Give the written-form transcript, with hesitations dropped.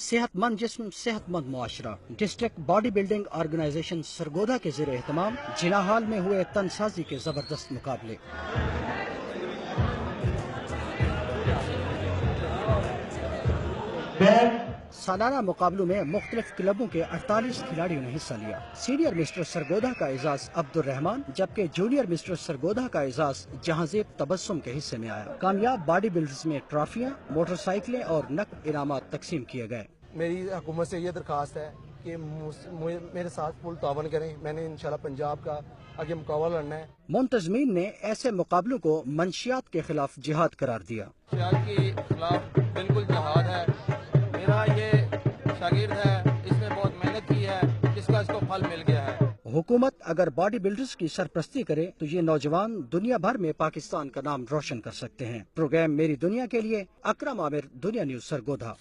सेहत मंद जिस्म सेहत मंद मुआशरा। District body building organisation Sargodha के ज़ेर एहतमाम जिना हाल में हुए तनसाजी के जबरदस्त मुकाबले। सालाना मुकाबलों में मुख्तलिफ क्लबों के 48 खिलाड़ियों ने हिस्सा लिया। सीनियर मिस्टर सरगोधा का एजाज अब्दुल रहमान जबकि जूनियर मिस्टर सरगोधा का एजाज जहांजेब तबस्सुम के हिस्से में आया। कामयाब बॉडी बिल्डर्स में ट्रॉफियां, मोटरसाइकिलें और नकद इनामात तकसीम किए गए। मेरी हुकूमत से ये दरखास्त है कि मेरे साथ फुल तावन करें। मैंने इंशाल्लाह पंजाब का आगे मुकाबला लड़ना है। मुंतजमीन ने ऐसे मुकाबलों को मंशियात के खिलाफ जिहाद करार दिया। के खिलाफ बिल्कुल जिहाद है। मेरा ये शागिर्द है, इसने बहुत मेहनत की है, जिसका इसको फल मिल गया है। हुकूमत अगर बॉडी बिल्डर्स की सरपरस्ती करे तो ये नौजवान दुनिया भर में पाकिस्तान का नाम रोशन कर सकते हैं। प्रोग्राम मेरी दुनिया के लिए अकरम आमिर, दुनिया न्यूज सरगोधा।